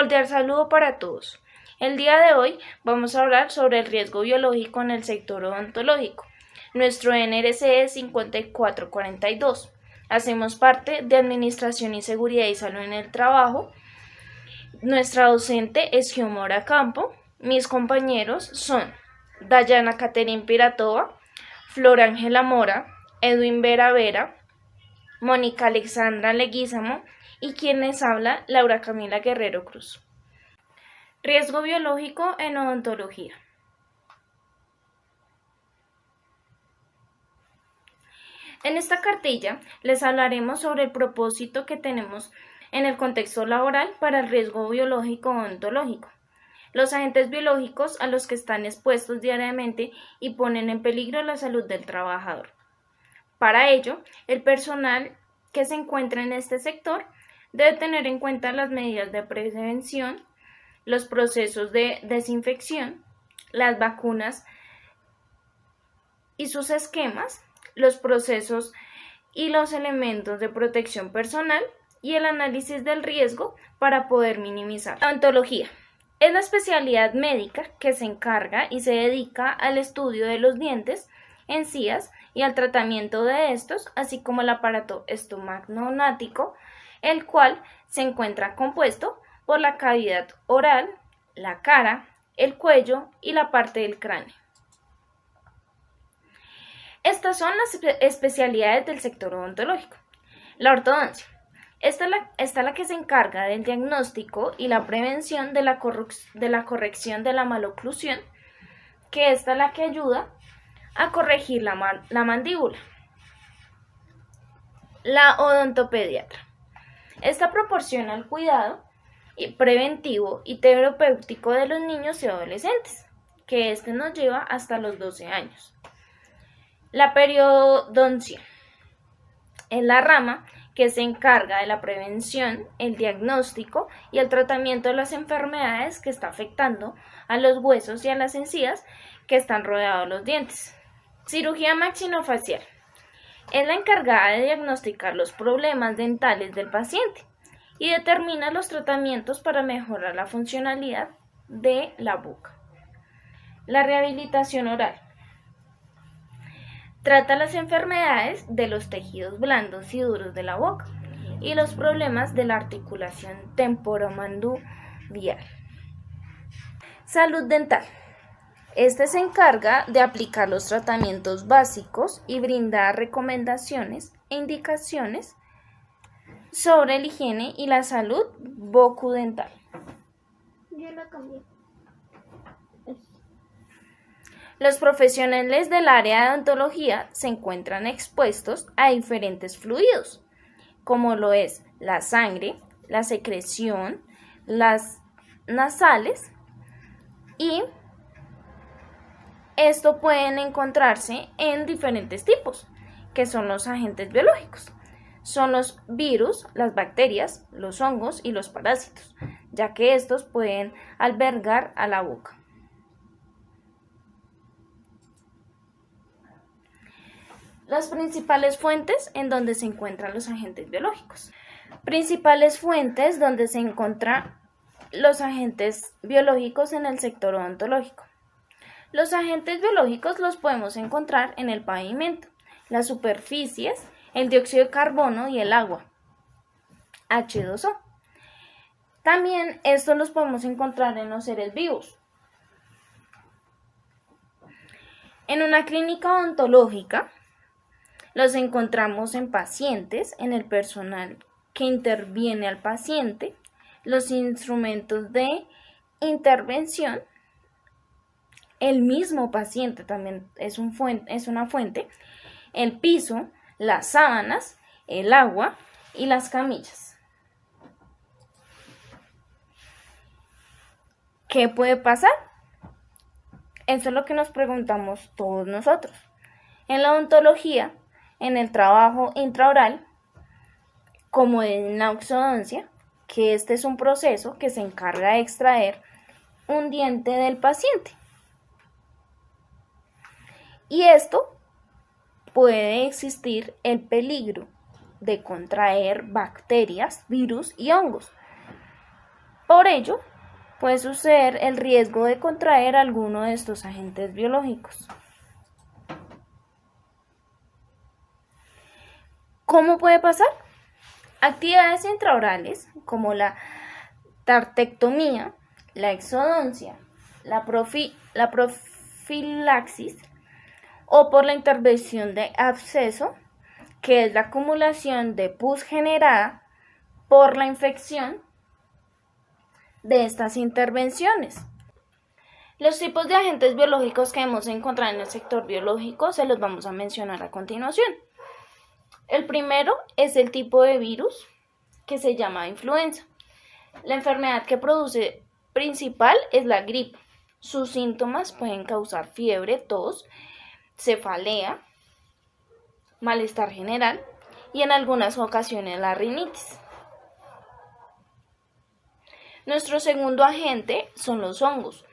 Cordial saludo para todos. El día de hoy vamos a hablar sobre el riesgo biológico en el sector odontológico. Nuestro NRC es 5442. Hacemos parte de Administración y Seguridad y Salud en el Trabajo. Nuestra docente es Xiomara Campo. Mis compañeros son Dayana Caterine Piratova, Flor Ángela Mora, Edwin Vera Vera, Mónica Alexandra Leguízamo y quien les habla, Laura Camila Guerrero Cruz. Riesgo biológico en odontología. En esta cartilla les hablaremos sobre el propósito que tenemos en el contexto laboral para el riesgo biológico odontológico. Los agentes biológicos a los que están expuestos diariamente y ponen en peligro la salud del trabajador. Para ello, el personal que se encuentra en este sector debe tener en cuenta las medidas de prevención, los procesos de desinfección, las vacunas y sus esquemas, los procesos y los elementos de protección personal y el análisis del riesgo para poder minimizar. La odontología es la especialidad médica que se encarga y se dedica al estudio de los dientes, encías y al tratamiento de estos, así como el aparato estomagnonático, el cual se encuentra compuesto por la cavidad oral, la cara, el cuello y la parte del cráneo. Estas son las especialidades del sector odontológico. La ortodoncia. Esta es la que se encarga del diagnóstico y la prevención de la corrección de la maloclusión, que esta es la que ayuda a corregir la mandíbula. La odontopediatra. Esta proporciona el cuidado preventivo y terapéutico de los niños y adolescentes, que nos lleva hasta los 12 años. La periodoncia es la rama que se encarga de la prevención, el diagnóstico y el tratamiento de las enfermedades que está afectando a los huesos y a las encías que están rodeados de los dientes. Cirugía maxilofacial es la encargada de diagnosticar los problemas dentales del paciente y determina los tratamientos para mejorar la funcionalidad de la boca. La rehabilitación oral trata las enfermedades de los tejidos blandos y duros de la boca y los problemas de la articulación temporomandibular. Salud dental. Se encarga de aplicar los tratamientos básicos y brindar recomendaciones e indicaciones sobre la higiene y la salud bucodental. Yo lo cambié. Los profesionales del área de odontología se encuentran expuestos a diferentes fluidos, como lo es la sangre, la secreción, las nasales y esto pueden encontrarse en diferentes tipos, que son los agentes biológicos. Son los virus, las bacterias, los hongos y los parásitos, ya que estos pueden albergar a la boca. Las principales fuentes en donde se encuentran los agentes biológicos. Principales fuentes donde se encuentran los agentes biológicos en el sector odontológico. Los agentes biológicos los podemos encontrar en el pavimento, las superficies, el dióxido de carbono y el agua, H2O. También estos los podemos encontrar en los seres vivos. En una clínica odontológica los encontramos en pacientes, en el personal que interviene al paciente, los instrumentos de intervención, el mismo paciente también es una fuente, el piso, las sábanas, el agua y las camillas. ¿Qué puede pasar? Eso es lo que nos preguntamos todos nosotros. En la odontología, en el trabajo intraoral, como en la ortodoncia, que este es un proceso que se encarga de extraer un diente del paciente. Y esto puede existir el peligro de contraer bacterias, virus y hongos. Por ello, puede suceder el riesgo de contraer alguno de estos agentes biológicos. ¿Cómo puede pasar? Actividades intraorales como la tartectomía, la exodoncia, la profilaxis o por la intervención de absceso, que es la acumulación de pus generada por la infección de estas intervenciones. Los tipos de agentes biológicos que hemos encontrado en el sector biológico se los vamos a mencionar a continuación. El primero es el tipo de virus que se llama influenza. La enfermedad que produce principal es la gripe. Sus síntomas pueden causar fiebre, tos, cefalea, malestar general y en algunas ocasiones la rinitis. Nuestro segundo agente son los hongos.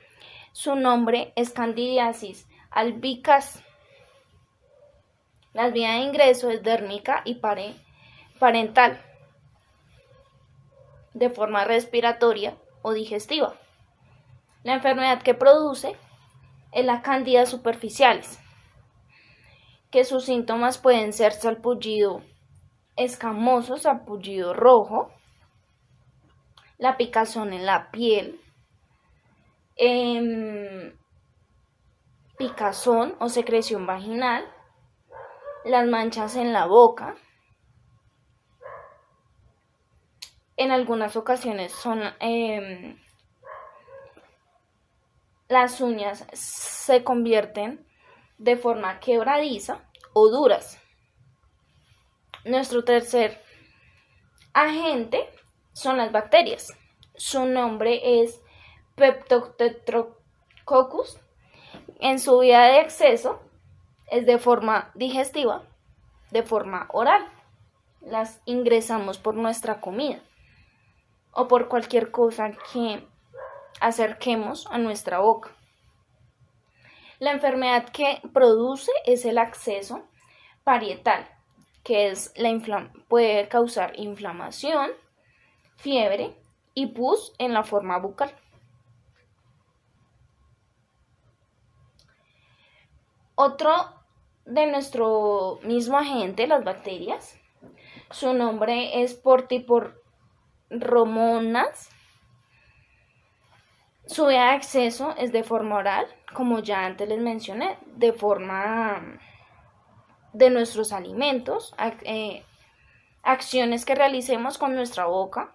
Su nombre es Candidiasis albicans. La vía de ingreso es dérmica y parental, de forma respiratoria o digestiva. La enfermedad que produce es la cándida superficialis, que sus síntomas pueden ser sarpullido escamoso, sarpullido rojo, la picazón en la piel, picazón o secreción vaginal, las manchas en la boca. En algunas ocasiones son las uñas se convierten de forma quebradiza o duras. Nuestro tercer agente son las bacterias. Su nombre es Peptotetrococcus. En su vía de acceso es de forma digestiva, de forma oral. Las ingresamos por nuestra comida o por cualquier cosa que acerquemos a nuestra boca. La enfermedad que produce es el acceso parietal, que es puede causar inflamación, fiebre y pus en la forma bucal. Otro de nuestro mismo agente, las bacterias, su nombre es Portiporromonas. Su vía de acceso es de forma oral, como ya antes les mencioné, de forma de nuestros alimentos, acciones que realicemos con nuestra boca.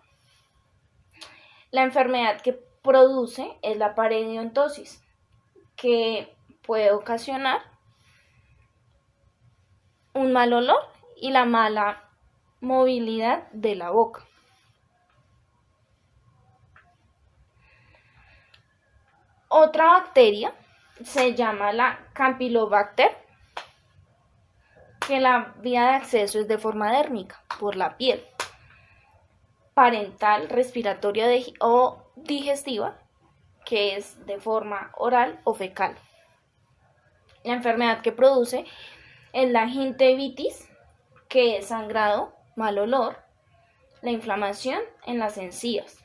La enfermedad que produce es la parodontosis, que puede ocasionar un mal olor y la mala movilidad de la boca. Otra bacteria se llama la Campylobacter, que la vía de acceso es de forma dérmica, por la piel, parental, respiratoria o digestiva, que es de forma oral o fecal. La enfermedad que produce es la gingivitis, que es sangrado, mal olor, la inflamación en las encías.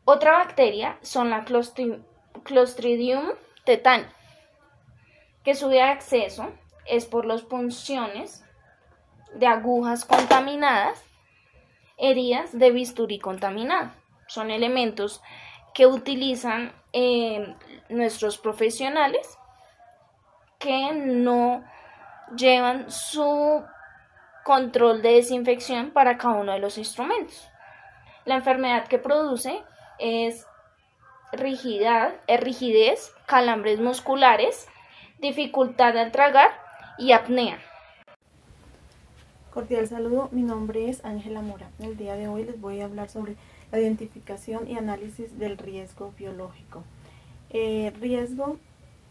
Otra bacteria son la Clostridium tetani, que su vía de acceso es por las punciones de agujas contaminadas, heridas de bisturí contaminado. Son elementos que utilizan nuestros profesionales que no llevan su control de desinfección para cada uno de los instrumentos. La enfermedad que produce es rigidez, calambres musculares, dificultad al tragar y apnea. Cordial saludo, mi nombre es Ángela Mora. El día de hoy les voy a hablar sobre la identificación y análisis del riesgo biológico. Riesgo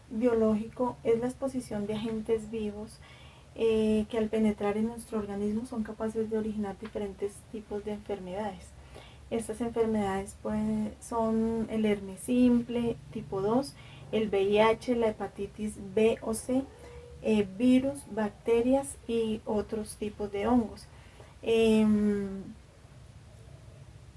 biológico es la exposición de agentes vivos que al penetrar en nuestro organismo son capaces de originar diferentes tipos de enfermedades. Estas enfermedades son el herpes simple, tipo 2, el VIH, la hepatitis B o C, virus, bacterias y otros tipos de hongos.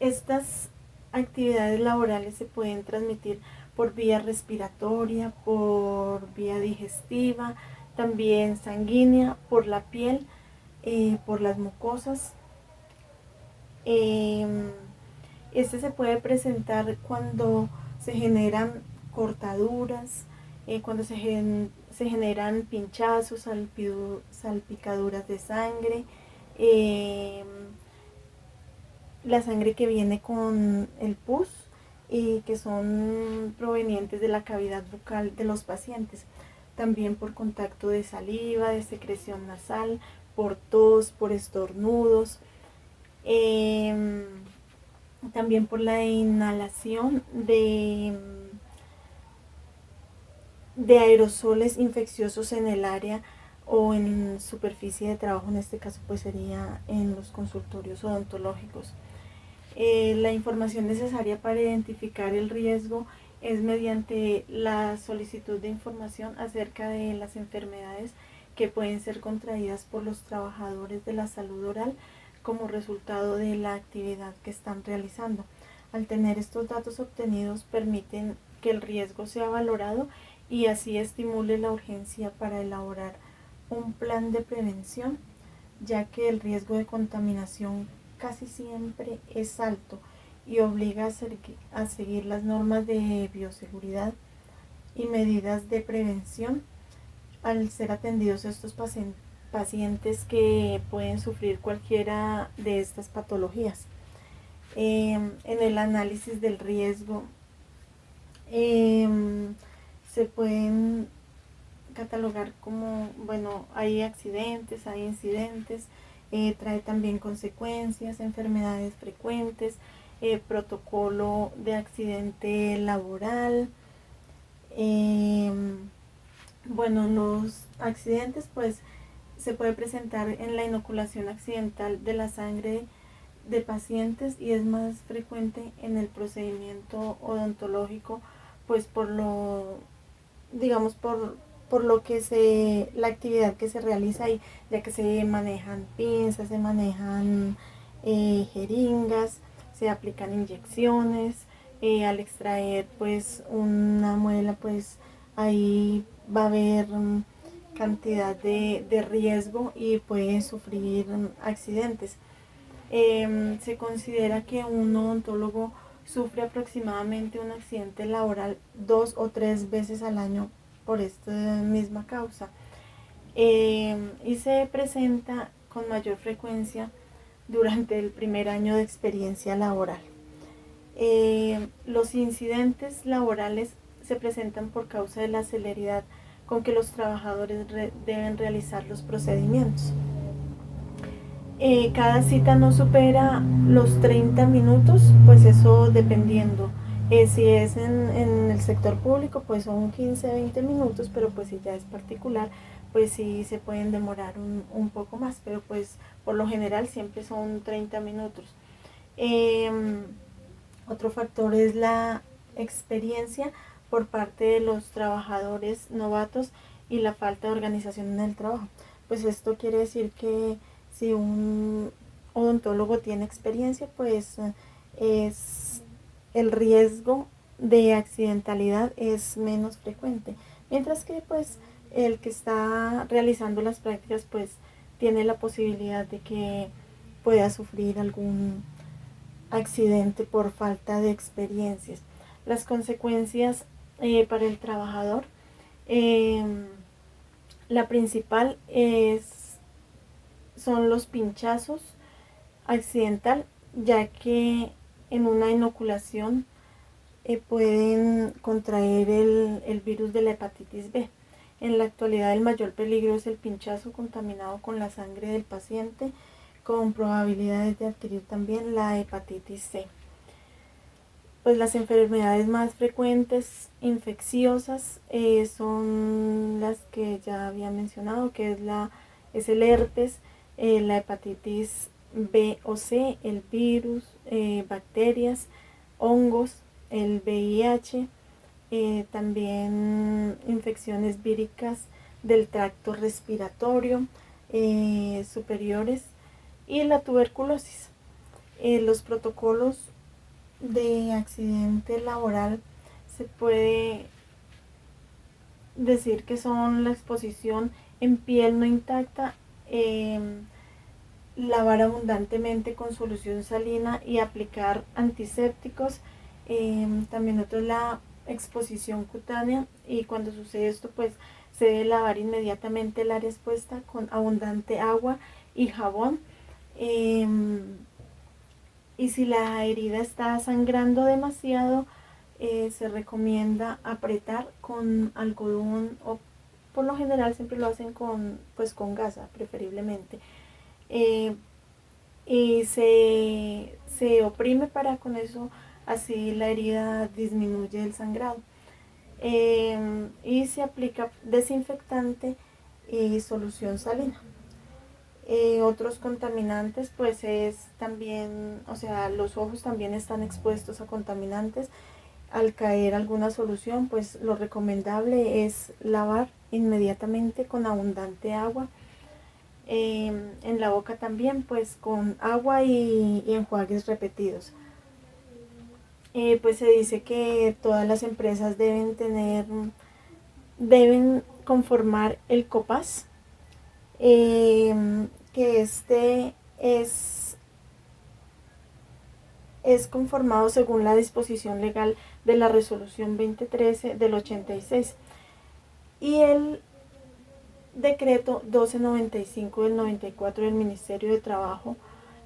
Estas actividades laborales se pueden transmitir por vía respiratoria, por vía digestiva, también sanguínea, por la piel, por las mucosas. Este se puede presentar cuando se generan cortaduras, cuando se generan pinchazos, salpicaduras de sangre, la sangre que viene con el pus y que son provenientes de la cavidad bucal de los pacientes. También por contacto de saliva, de secreción nasal, por tos, por estornudos. También por la inhalación de aerosoles infecciosos en el área o en superficie de trabajo, en este caso pues sería en los consultorios odontológicos. La información necesaria para identificar el riesgo es mediante la solicitud de información acerca de las enfermedades que pueden ser contraídas por los trabajadores de la salud oral como resultado de la actividad que están realizando. Al tener estos datos obtenidos permiten que el riesgo sea valorado y así estimule la urgencia para elaborar un plan de prevención, ya que el riesgo de contaminación casi siempre es alto y obliga a seguir las normas de bioseguridad y medidas de prevención al ser atendidos estos pacientes que pueden sufrir cualquiera de estas patologías. En el análisis del riesgo se pueden catalogar como, bueno, hay accidentes, hay incidentes, trae también consecuencias, enfermedades frecuentes, protocolo de accidente laboral. Bueno, los accidentes pues se puede presentar en la inoculación accidental de la sangre de pacientes y es más frecuente en el procedimiento odontológico, pues por lo, digamos, por lo que la actividad que se realiza ahí, ya que se manejan pinzas, se manejan jeringas, se aplican inyecciones, al extraer pues una muela, pues ahí va a haber cantidad de riesgo y puede sufrir accidentes. Se considera que un odontólogo sufre aproximadamente un accidente laboral 2 o 3 veces al año por esta misma causa, y se presenta con mayor frecuencia durante el primer año de experiencia laboral. Los incidentes laborales se presentan por causa de la celeridad con que los trabajadores deben realizar los procedimientos. Cada cita no supera los 30 minutos, pues eso dependiendo. Si es en el sector público, pues son 15-20 minutos, pero pues si ya es particular, pues sí se pueden demorar un poco más, pero pues por lo general siempre son 30 minutos. Otro factor es la experiencia por parte de los trabajadores novatos y la falta de organización en el trabajo. Pues esto quiere decir que si un odontólogo tiene experiencia, pues el riesgo de accidentalidad es menos frecuente, mientras que pues el que está realizando las prácticas pues tiene la posibilidad de que pueda sufrir algún accidente por falta de experiencias. Las consecuencias para el trabajador, la principal son los pinchazos accidental, ya que en una inoculación pueden contraer el virus de la hepatitis B. En la actualidad el mayor peligro es el pinchazo contaminado con la sangre del paciente, con probabilidades de adquirir también la hepatitis C. Pues las enfermedades más frecuentes infecciosas son las que ya había mencionado, que es el herpes, la hepatitis B o C, el virus, bacterias, hongos, el VIH, también infecciones víricas del tracto respiratorio superiores y la tuberculosis. Los protocolos de accidente laboral se puede decir que son la exposición en piel no intacta, lavar abundantemente con solución salina y aplicar antisépticos. También otro es la exposición cutánea, y cuando sucede esto pues se debe lavar inmediatamente el área expuesta con abundante agua y jabón. Y si la herida está sangrando demasiado, se recomienda apretar con algodón, o por lo general siempre lo hacen con gasa preferiblemente. Eh, y se oprime para con eso, así la herida disminuye el sangrado. Y se aplica desinfectante y solución salina. Otros contaminantes pues es también, o sea, los ojos también están expuestos a contaminantes. Al caer alguna solución, pues lo recomendable es lavar inmediatamente con abundante agua. En la boca también, pues con agua y enjuagues repetidos. Pues se dice que todas las empresas deben conformar el COPAS, que este es conformado según la disposición legal de la resolución 2013 del 86 y el decreto 1295 del 94 del Ministerio de Trabajo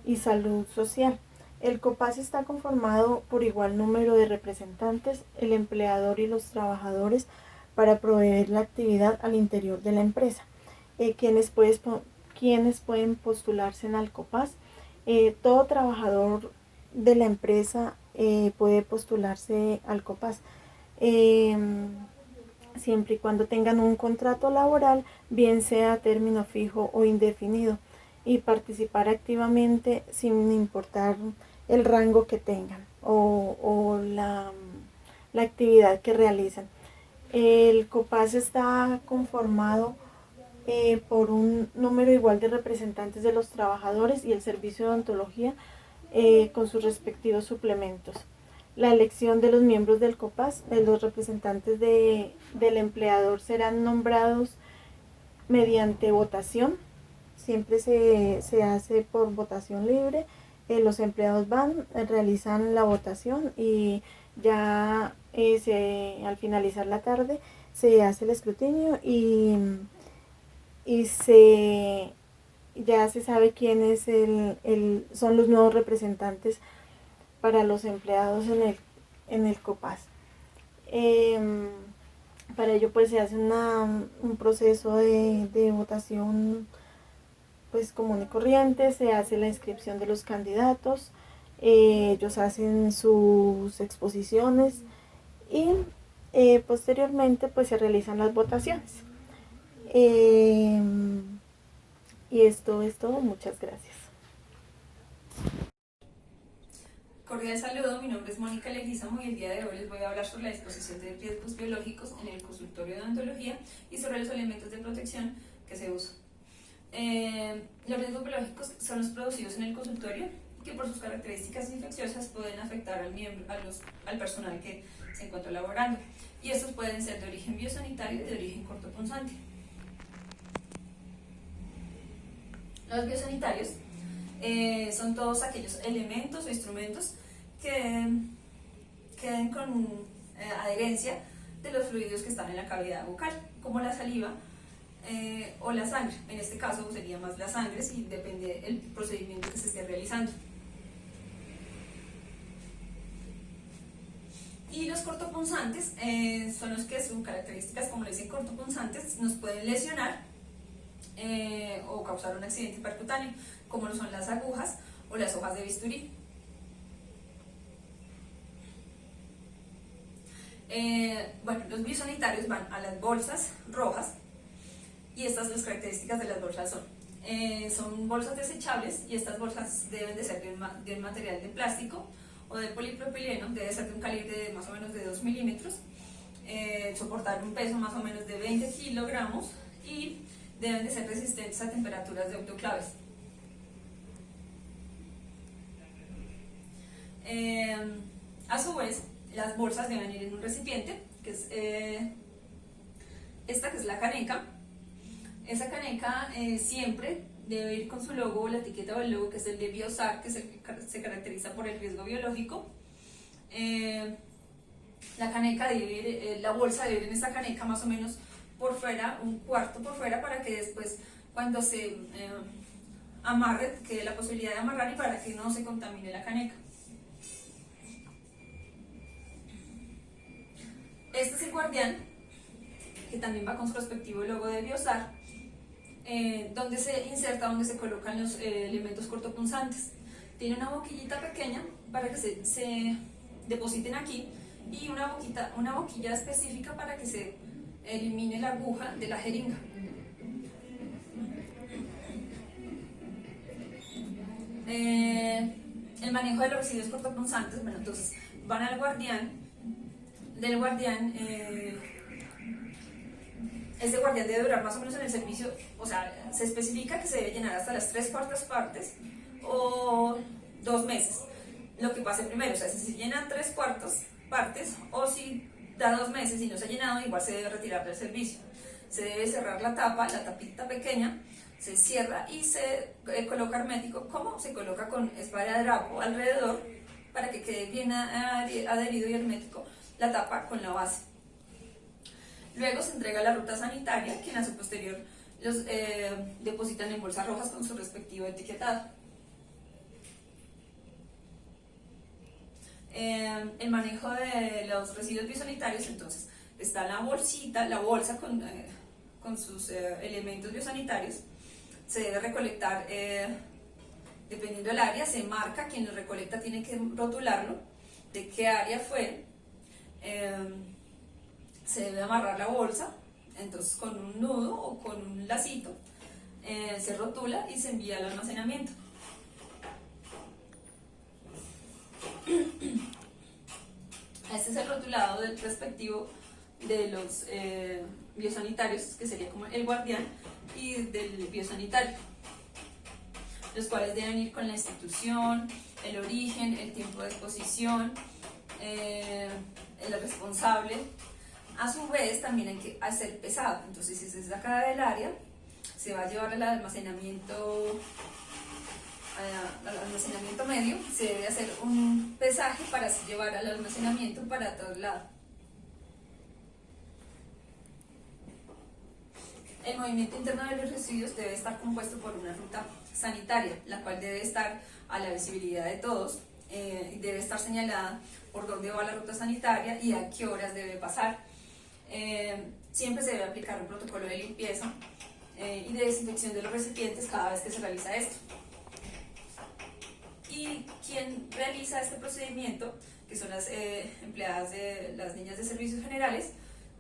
y Salud Social. El COPAS está conformado por igual número de representantes, el empleador y los trabajadores, para proveer la actividad al interior de la empresa. Quienes pueden postularse en el COPAS. Todo trabajador de la empresa puede postularse al COPAS, siempre y cuando tengan un contrato laboral, bien sea a término fijo o indefinido, y participar activamente sin importar el rango que tengan o la actividad que realizan. El COPAS está conformado por un número igual de representantes de los trabajadores y el servicio de odontología, con sus respectivos suplementos. La elección de los miembros del COPAS, los representantes del empleador, serán nombrados mediante votación. Siempre se hace por votación libre. Los empleados realizan la votación, y ya al finalizar la tarde se hace el escrutinio y ya se sabe quiénes son los nuevos representantes para los empleados en el COPAS. Para ello pues se hace un proceso de votación pues común y corriente. Se hace la inscripción de los candidatos, ellos hacen sus exposiciones y posteriormente pues se realizan las votaciones. Y esto es todo, muchas gracias. Cordial saludo, mi nombre es Mónica Leguizamo y el día de hoy les voy a hablar sobre la disposición de riesgos biológicos en el consultorio de odontología y sobre los elementos de protección que se usan. Los riesgos biológicos son los producidos en el consultorio, que por sus características infecciosas pueden afectar al personal que se encuentra laborando, y estos pueden ser de origen biosanitario y de origen cortopunzante. Los biosanitarios son todos aquellos elementos o instrumentos que queden con adherencia de los fluidos que están en la cavidad bucal, como la saliva o la sangre. En este caso sería más la sangre, si depende del procedimiento que se esté realizando. Y los cortopunzantes son los que sus características, como le dicen, cortopunzantes, nos pueden lesionar o causar un accidente percutáneo, como lo son las agujas o las hojas de bisturí. Bueno, los biosanitarios van a las bolsas rojas, y estas las características de las bolsas son bolsas desechables, y estas bolsas deben de ser de un material de plástico o de polipropileno, debe ser de un calibre de más o menos de 2 milímetros, soportar un peso más o menos de 20 kilogramos y deben de ser resistentes a temperaturas de autoclaves. A su vez, las bolsas deben ir en un recipiente, que es esta, que es la caneca. Esa caneca siempre debe ir con su logo o la etiqueta o el logo, que es el de Biosar, que es el que se caracteriza por el riesgo biológico. La caneca debe ir, la bolsa debe ir en esta caneca más o menos por fuera, un cuarto por fuera, para que después cuando se amarre, quede la posibilidad de amarrar y para que no se contamine la caneca. Este es el guardián, que también va con su respectivo logo de Biosar, donde se inserta, donde se colocan los elementos cortopunzantes. Tiene una boquillita pequeña para que se depositen aquí, y una boquilla específica para que se elimine la aguja de la jeringa. El manejo de los residuos cortopunzantes, bueno, entonces van al guardián. Del guardián, este guardián debe durar más o menos en el servicio, o sea, se especifica que se debe llenar hasta las 3/4 partes o 2 meses, lo que pase primero. O sea, si se llenan 3/4 partes o si da 2 meses y no se ha llenado, igual se debe retirar del servicio. Se debe cerrar la tapa, la tapita pequeña, se cierra y se coloca hermético. ¿Cómo? Se coloca con esparadrapo alrededor para que quede bien adherido y hermético la tapa con la base. Luego se entrega a la ruta sanitaria, quien a su posterior los depositan en bolsas rojas con su respectivo etiquetado. El manejo de los residuos biosanitarios, entonces está la bolsa con sus elementos biosanitarios. Se debe recolectar dependiendo del área, se marca, quien lo recolecta tiene que rotularlo de qué área fue. Se debe amarrar la bolsa, entonces con un nudo o con un lacito, se rotula y se envía al almacenamiento. Este es el rotulado del respectivo de los biosanitarios, que sería como el guardián, y del biosanitario, los cuales deben ir con la institución, el origen, el tiempo de exposición, el responsable. A su vez también hay que hacer pesado, entonces si se saca del área, se va a llevar al almacenamiento medio, se debe hacer un pesaje para así llevar al almacenamiento para traslado. El movimiento interno de los residuos debe estar compuesto por una ruta sanitaria, la cual debe estar a la visibilidad de todos, debe estar señalada por dónde va la ruta sanitaria y a qué horas debe pasar. Siempre se debe aplicar un protocolo de limpieza y de desinfección de los recipientes cada vez que se realiza esto. Y quien realiza este procedimiento, que son las empleadas de las niñas de servicios generales,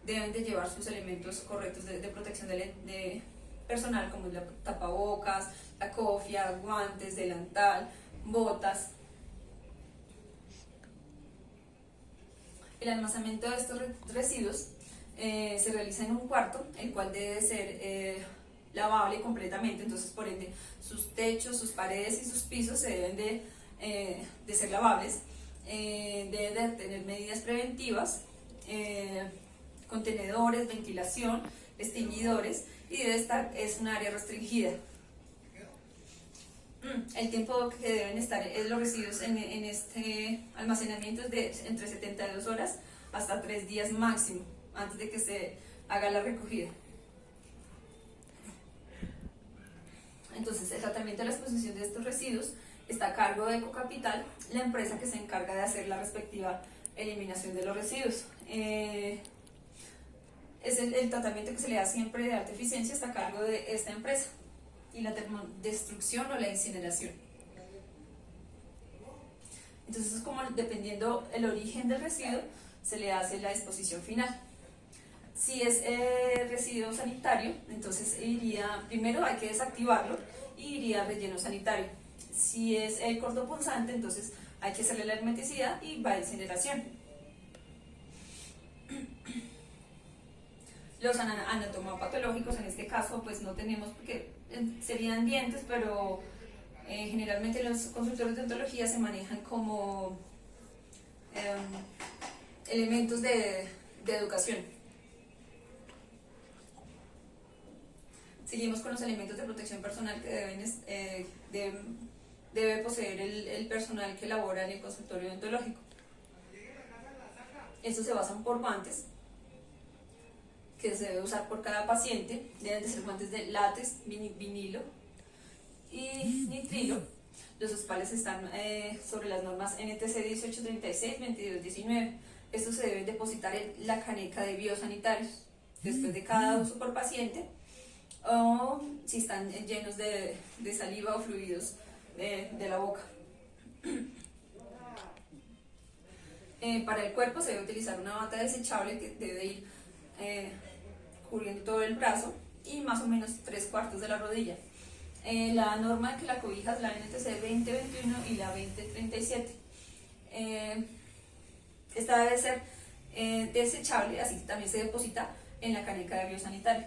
deben de llevar sus elementos correctos de protección de personal, como la tapabocas, la cofia, guantes, delantal, botas. El almacenamiento de estos residuos se realiza en un cuarto, el cual debe ser lavable completamente, entonces por ende sus techos, sus paredes y sus pisos se deben de ser lavables, deben de tener medidas preventivas, contenedores, ventilación, extinguidores, y es un área restringida. El tiempo que deben estar los residuos en este almacenamiento es de entre 72 horas hasta 3 días máximo, antes de que se haga la recogida. Entonces, el tratamiento de la exposición de estos residuos está a cargo de Ecocapital, la empresa que se encarga de hacer la respectiva eliminación de los residuos. Es el tratamiento que se le da siempre de alta eficiencia, está a cargo de esta empresa, y la termodestrucción o la incineración. Entonces, es como dependiendo el origen del residuo, se le hace la disposición final. Si es residuo sanitario, entonces primero hay que desactivarlo y iría al relleno sanitario. Si es cortopunzante, entonces hay que hacerle la hermeticidad y va a incineración. Los anatomopatológicos, en este caso, pues no tenemos, porque serían dientes, pero generalmente los consultorios de odontología se manejan como elementos de educación. Seguimos con los elementos de protección personal que debe poseer el personal que labora en el consultorio odontológico. Estos se basan por guantes que se debe usar por cada paciente. Deben de ser guantes de látex, vinilo y nitrilo, los cuales están sobre las normas NTC 1836-2219. Estos se deben depositar en la caneca de biosanitarios después de cada uso por paciente, o si están llenos de saliva o fluidos de la boca. Para el cuerpo se debe utilizar una bata desechable que debe ir cubriendo todo el brazo y más o menos 3/4 de la rodilla. La norma que la cobija es la NTC 2021 y la 2037. Esta debe ser desechable, así que también se deposita en la caneca de biosanitario.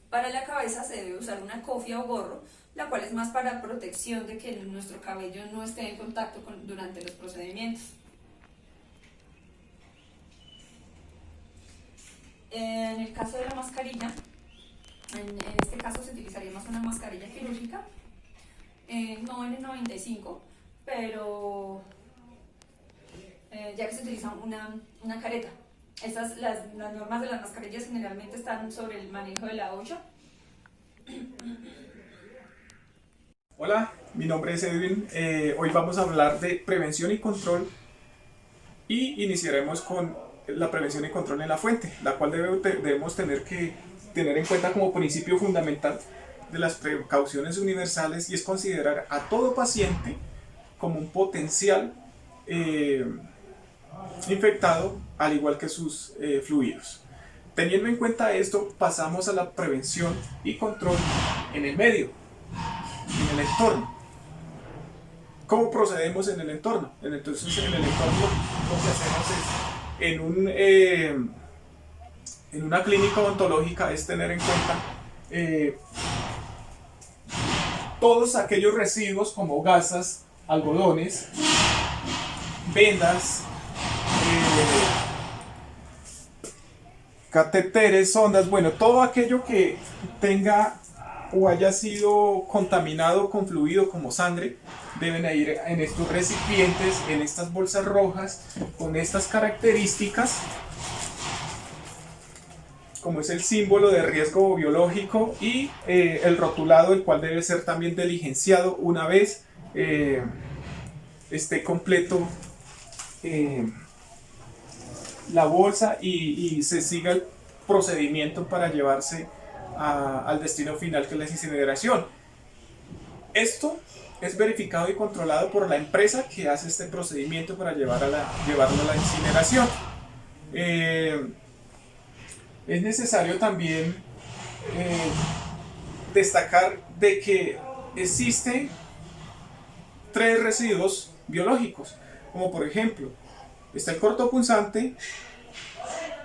Para la cabeza se debe usar una cofia o gorro, la cual es más para protección de que nuestro cabello no esté en contacto durante los procedimientos. En el caso de la mascarilla, en este caso se utilizaría más una mascarilla quirúrgica, no N95, pero ya que se utiliza una careta. Las normas de las mascarillas generalmente están sobre el manejo de la olla. Hola, mi nombre es Edwin. Hoy vamos a hablar de prevención y control y iniciaremos con la prevención y control en la fuente, la cual debemos tener en cuenta como principio fundamental de las precauciones universales, y es considerar a todo paciente como un potencial infectado, al igual que sus fluidos. Teniendo en cuenta esto, pasamos a la prevención y control en el medio, en el entorno. ¿Cómo procedemos en el entorno? Entonces, en el entorno lo que hacemos es, en una clínica odontológica, es tener en cuenta todos aquellos residuos como gasas, algodones, vendas, catéteres, sondas, bueno, todo aquello que tenga o haya sido contaminado con fluido como sangre, deben ir en estos recipientes, en estas bolsas rojas, con estas características, como es el símbolo de riesgo biológico, y el rotulado, el cual debe ser también diligenciado una vez esté completo la bolsa y se siga el procedimiento para llevarse al destino final, que es la incineración. Esto es verificado y controlado por la empresa que hace este procedimiento para llevarlo a la incineración. Es necesario también destacar de que existen 3 residuos biológicos, como por ejemplo, está el cortopunzante.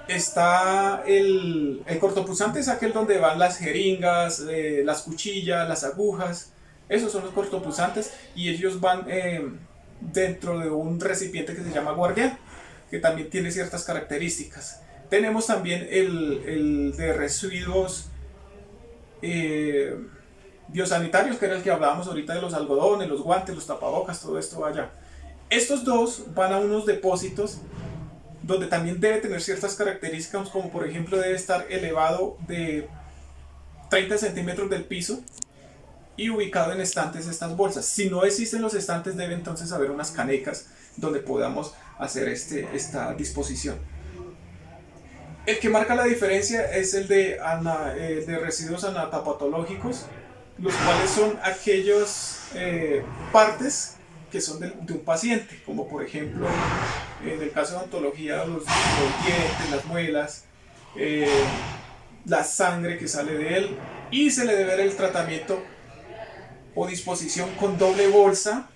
Está el cortopunzante, es aquel donde van las jeringas, las cuchillas, las agujas. Esos son los cortopunzantes, y ellos van dentro de un recipiente que se llama guardián, que también tiene ciertas características. Tenemos también el de residuos biosanitarios, que era el que hablábamos ahorita, de los algodones, los guantes, los tapabocas, todo esto va allá. Estos dos van a unos depósitos donde también debe tener ciertas características, como por ejemplo debe estar elevado de 30 centímetros del piso y ubicado en estantes estas bolsas. Si no existen los estantes, debe entonces haber unas canecas donde podamos hacer esta disposición. El que marca la diferencia es el de residuos anatopatológicos, los cuales son aquellas partes que son de un paciente, como por ejemplo en el caso de odontología, los dientes, las muelas, la sangre que sale de él, y se le debe dar el tratamiento o disposición con doble bolsa,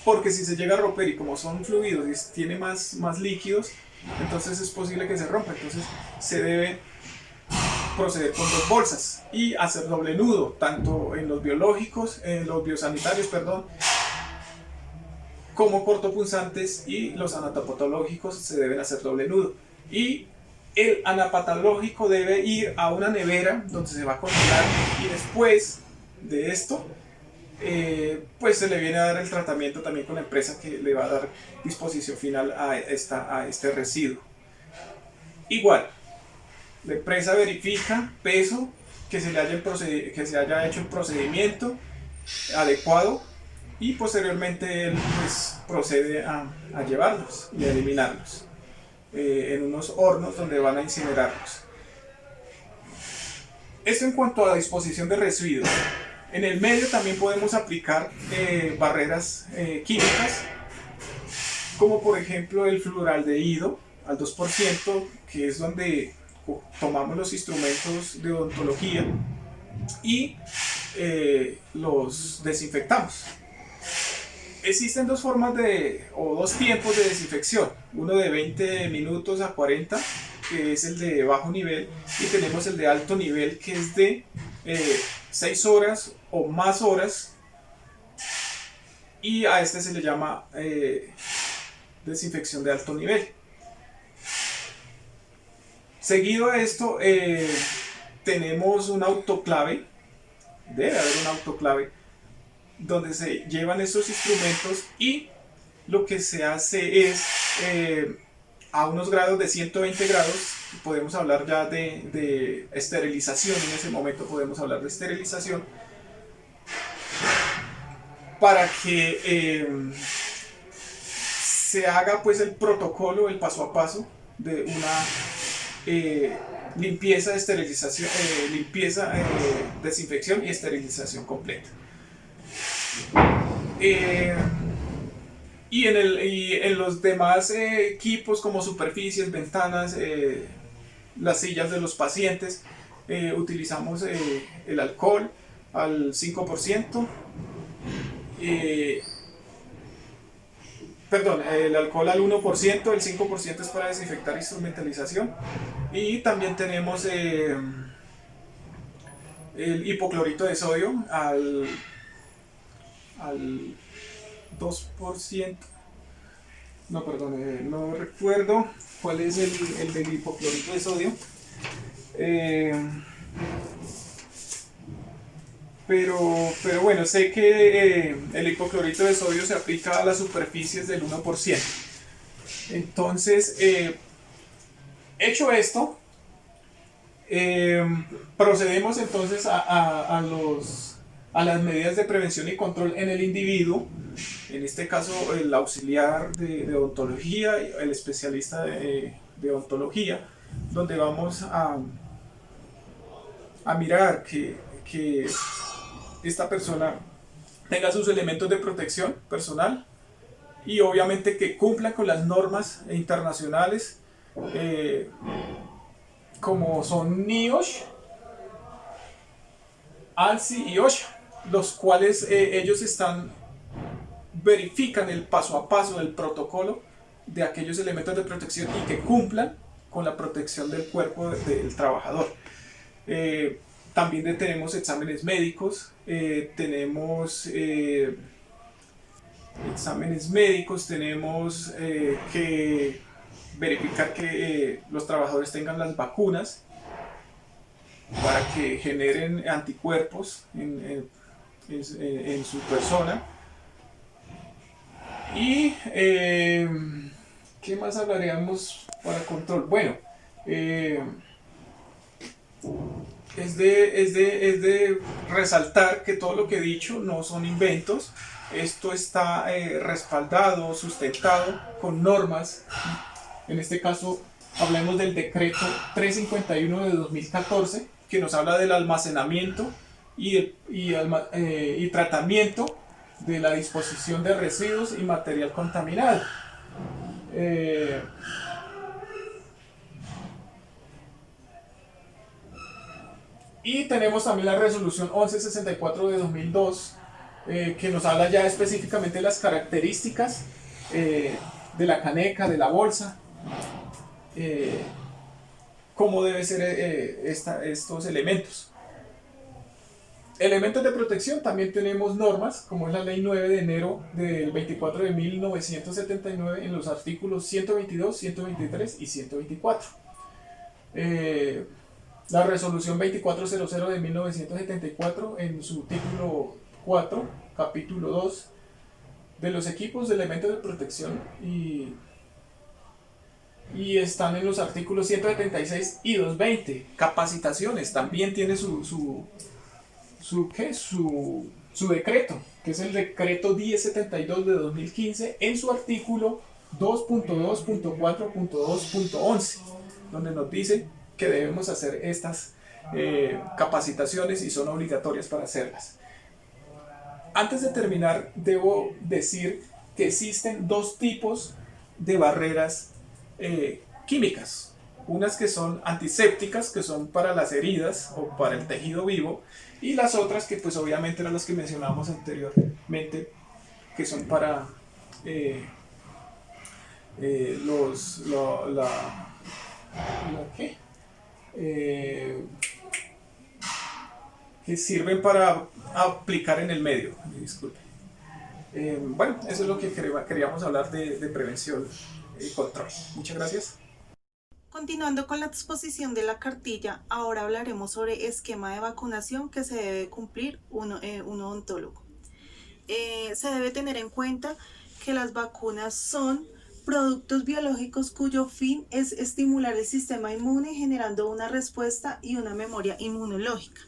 porque si se llega a romper, y como son fluidos y tiene más líquidos, entonces es posible que se rompa. Entonces se debe proceder con 2 bolsas y hacer doble nudo, tanto en los biológicos, en los biosanitarios, como cortopunzantes, y los anatopatológicos se deben hacer doble nudo. Y el anapatológico debe ir a una nevera donde se va a congelar, y después de esto pues se le viene a dar el tratamiento también con la empresa que le va a dar disposición final a este residuo. Igual, la empresa verifica peso, que se haya hecho el procedimiento adecuado, y posteriormente él pues procede a llevarlos y a eliminarlos en unos hornos donde van a incinerarlos. Esto en cuanto a disposición de residuos. En el medio también podemos aplicar barreras químicas, como por ejemplo el fluoraldehído al 2%, que es donde tomamos los instrumentos de odontología y los desinfectamos. Existen dos tiempos de desinfección, uno de 20 minutos a 40, que es el de bajo nivel, y tenemos el de alto nivel, que es de 6 horas o más horas, y a este se le llama desinfección de alto nivel. Seguido a esto tenemos un autoclave, debe haber un autoclave donde se llevan estos instrumentos, y lo que se hace es a unos grados de 120 grados podemos hablar ya de esterilización. En ese momento podemos hablar de esterilización, para que se haga pues el protocolo, el paso a paso de una limpieza, esterilización, desinfección y esterilización completa. Y en los demás equipos, como superficies, ventanas, las sillas de los pacientes, utilizamos el alcohol al 5%, el alcohol al 1%, el 5% es para desinfectar instrumentalización, y también tenemos el hipoclorito de sodio al 2%. No, perdón, no recuerdo cuál es el del hipoclorito de sodio. Pero bueno, sé que el hipoclorito de sodio se aplica a las superficies del 1%. Entonces, hecho esto, procedemos entonces a las medidas de prevención y control en el individuo. En este caso, el auxiliar de odontología, el especialista de odontología, donde vamos a mirar que esta persona tenga sus elementos de protección personal, y obviamente que cumpla con las normas internacionales, como son NIOSH, ANSI y OSHA, los cuales ellos verifican el paso a paso del protocolo de aquellos elementos de protección y que cumplan con la protección del cuerpo del trabajador. También tenemos exámenes médicos, tenemos que verificar que los trabajadores tengan las vacunas para que generen anticuerpos en su persona. Y ¿qué más hablaríamos para control? Bueno, es de resaltar que todo lo que he dicho no son inventos. Esto está respaldado, sustentado con normas. En este caso hablemos del decreto 351 de 2014, que nos habla del almacenamiento y tratamiento de la disposición de residuos y material contaminado. Y tenemos también la resolución 1164 de 2002, que nos habla ya específicamente de las características de la caneca, de la bolsa, cómo deben ser estos elementos. Elementos de protección, también tenemos normas, como es la Ley 9 de enero del 24 de 1979 en los artículos 122, 123 y 124. La resolución 2400 de 1974 en su título 4, capítulo 2, de los equipos de elementos de protección y están en los artículos 176 y 220. Capacitaciones, también tiene su decreto, que es el decreto 1072 de 2015 en su artículo 2.2.4.2.11, donde nos dice que debemos hacer estas capacitaciones y son obligatorias para hacerlas. Antes de terminar, debo decir que existen dos tipos de barreras químicas. Unas que son antisépticas, que son para las heridas o para el tejido vivo, y las otras que pues obviamente eran las que mencionábamos anteriormente, que son para que sirven para aplicar en el medio. Disculpe. Bueno, eso es lo que queríamos hablar de prevención y control. Muchas gracias. Continuando con la exposición de la cartilla, ahora hablaremos sobre esquema de vacunación que se debe cumplir un odontólogo. Se debe tener en cuenta que las vacunas son productos biológicos cuyo fin es estimular el sistema inmune generando una respuesta y una memoria inmunológica.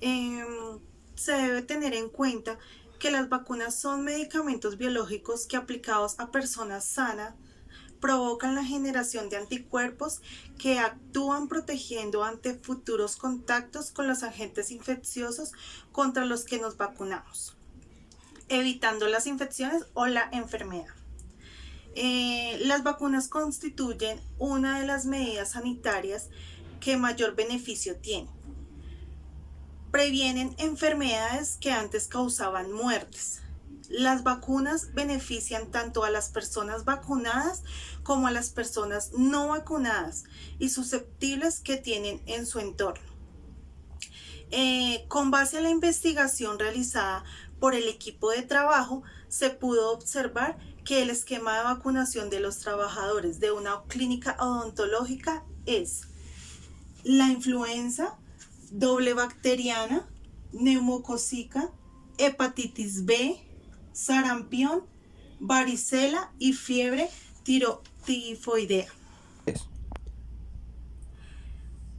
Se debe tener en cuenta que las vacunas son medicamentos biológicos que aplicados a personas sanas provocan la generación de anticuerpos que actúan protegiendo ante futuros contactos con los agentes infecciosos contra los que nos vacunamos, evitando las infecciones o la enfermedad. Las vacunas constituyen una de las medidas sanitarias que mayor beneficio tienen. Previenen enfermedades que antes causaban muertes. Las vacunas benefician tanto a las personas vacunadas como a las personas no vacunadas y susceptibles que tienen en su entorno. Con base en la investigación realizada por el equipo de trabajo, se pudo observar que el esquema de vacunación de los trabajadores de una clínica odontológica es la influenza, doble bacteriana, neumocócica, hepatitis B, sarampión, varicela y fiebre tifoidea.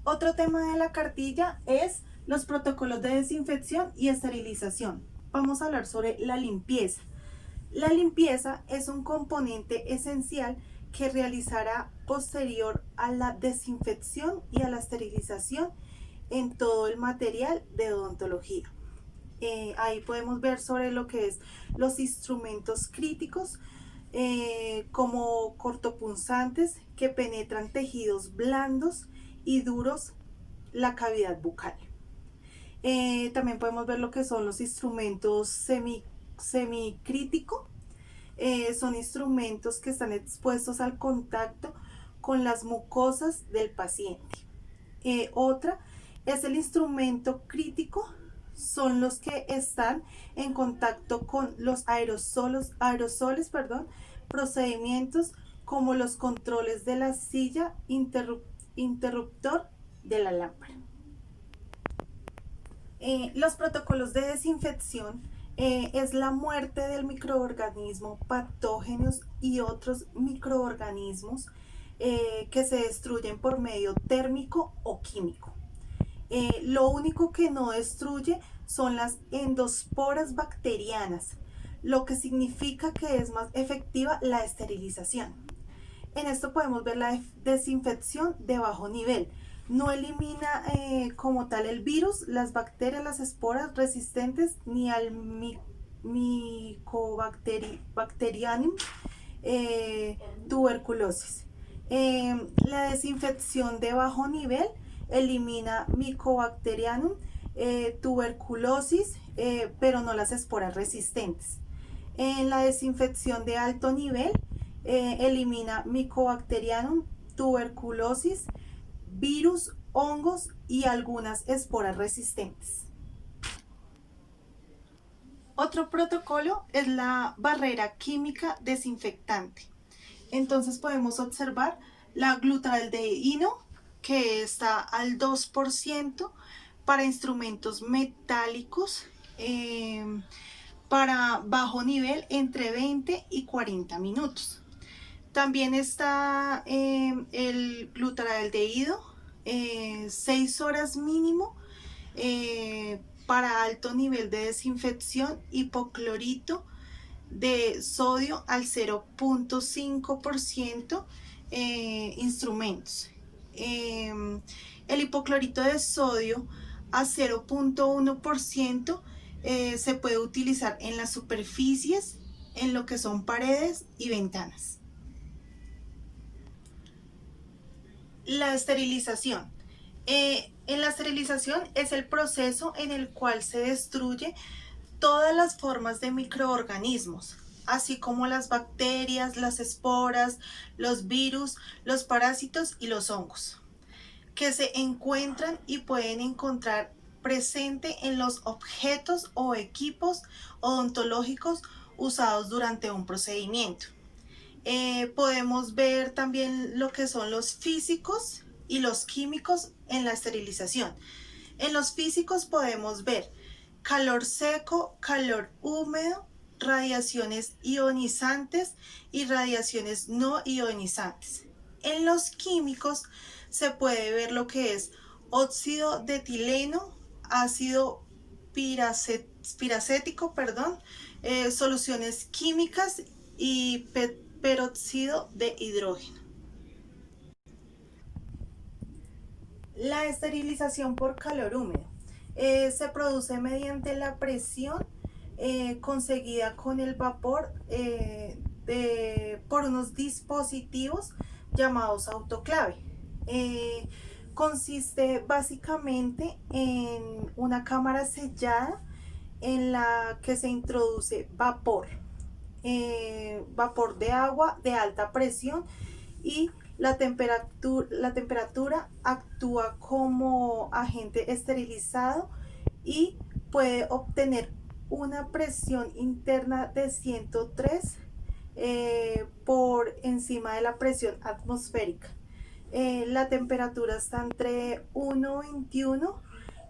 Otro tema de la cartilla es los protocolos de desinfección y esterilización. Vamos a hablar sobre la limpieza. La limpieza es un componente esencial que realizará posterior a la desinfección y a la esterilización en todo el material de odontología. Ahí podemos ver sobre lo que es los instrumentos críticos como cortopunzantes que penetran tejidos blandos y duros, la cavidad bucal. También podemos ver lo que son los instrumentos semicrítico. Son instrumentos que están expuestos al contacto con las mucosas del paciente. Otra es el instrumento crítico. Son los que están en contacto con los aerosoles, procedimientos como los controles de la silla, interruptor de la lámpara. Los protocolos de desinfección es la muerte del microorganismo, patógenos y otros microorganismos que se destruyen por medio térmico o químico. Lo único que no destruye son las endosporas bacterianas, lo que significa que es más efectiva la esterilización. En esto podemos ver la desinfección de bajo nivel. No elimina como tal el virus, las bacterias, las esporas resistentes ni al Mycobacterium tuberculosis. La desinfección de bajo nivel elimina Mycobacterium tuberculosis, pero no las esporas resistentes. En la desinfección de alto nivel elimina Mycobacterium tuberculosis, virus, hongos y algunas esporas resistentes. Otro protocolo es la barrera química desinfectante. Entonces podemos observar la glutaraldehído, que está al 2% para instrumentos metálicos, para bajo nivel entre 20 y 40 minutos. También está el glutaraldehído, 6 horas mínimo, para alto nivel de desinfección, hipoclorito de sodio al 0.5%, instrumentos. El hipoclorito de sodio a 0.1% se puede utilizar en las superficies, en lo que son paredes y ventanas. La esterilización. En la esterilización es el proceso en el cual se destruye todas las formas de microorganismos, así como las bacterias, las esporas, los virus, los parásitos y los hongos, que se encuentran y pueden encontrar presente en los objetos o equipos odontológicos usados durante un procedimiento. Podemos ver también lo que son los físicos y los químicos en la esterilización. En los físicos podemos ver calor seco, calor húmedo, radiaciones ionizantes y radiaciones no ionizantes. En los químicos se puede ver lo que es óxido de etileno, ácido piracético, soluciones químicas y peróxido de hidrógeno. La esterilización por calor húmedo se produce mediante la presión conseguida con el vapor por unos dispositivos llamados autoclave. Consiste básicamente en una cámara sellada en la que se introduce vapor de agua de alta presión, y la temperatura actúa como agente esterilizado y puede obtener una presión interna de 103 por encima de la presión atmosférica. La temperatura está entre 1,21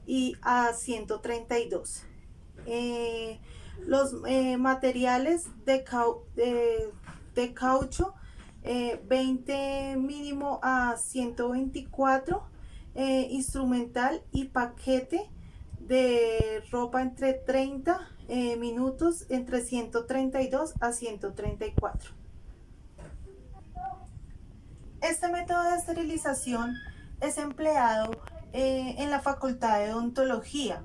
y a 132. Los materiales de caucho, 20 mínimo a 124, instrumental y paquete de ropa entre 30 minutos, entre 132 a 134. Este método de esterilización es empleado en la Facultad de Odontología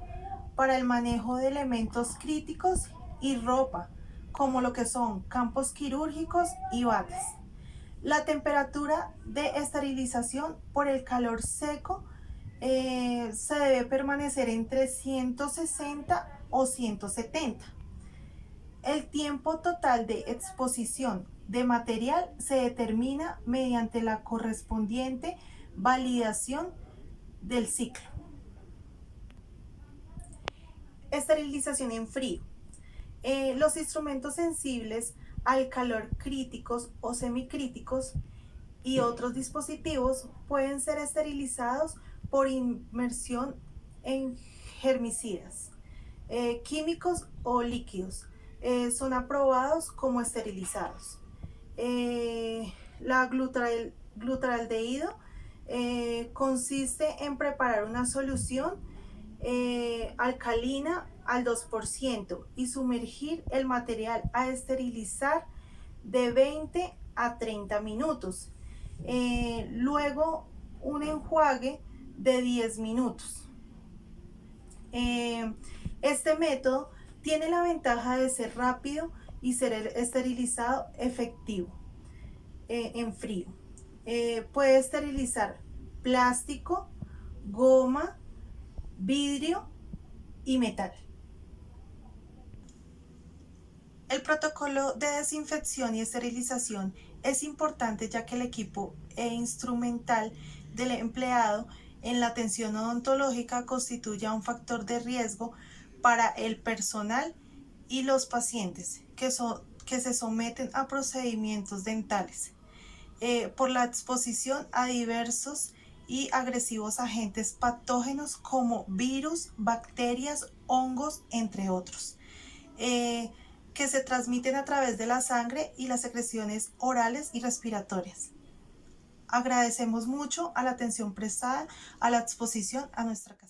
para el manejo de elementos críticos y ropa, como lo que son campos quirúrgicos y bates. La temperatura de esterilización por el calor seco se debe permanecer entre 160 o 170. El tiempo total de exposición de material se determina mediante la correspondiente validación del ciclo. Esterilización en frío. Los instrumentos sensibles al calor, críticos o semicríticos, y otros dispositivos pueden ser esterilizados por inmersión en germicidas, químicos o líquidos. Son aprobados como esterilizados. La glutaraldehído consiste en preparar una solución alcalina al 2% y sumergir el material a esterilizar de 20 a 30 minutos. Luego un enjuague de 10 minutos. Este método tiene la ventaja de ser rápido y ser esterilizado efectivo en frío. Puede esterilizar plástico, goma, vidrio y metal. El protocolo de desinfección y esterilización es importante, ya que el equipo instrumental del empleado en la atención odontológica constituye un factor de riesgo para el personal y los pacientes que se someten a procedimientos dentales por la exposición a diversos y agresivos agentes patógenos como virus, bacterias, hongos, entre otros, que se transmiten a través de la sangre y las secreciones orales y respiratorias. Agradecemos mucho a la atención prestada a la exposición a nuestra casa.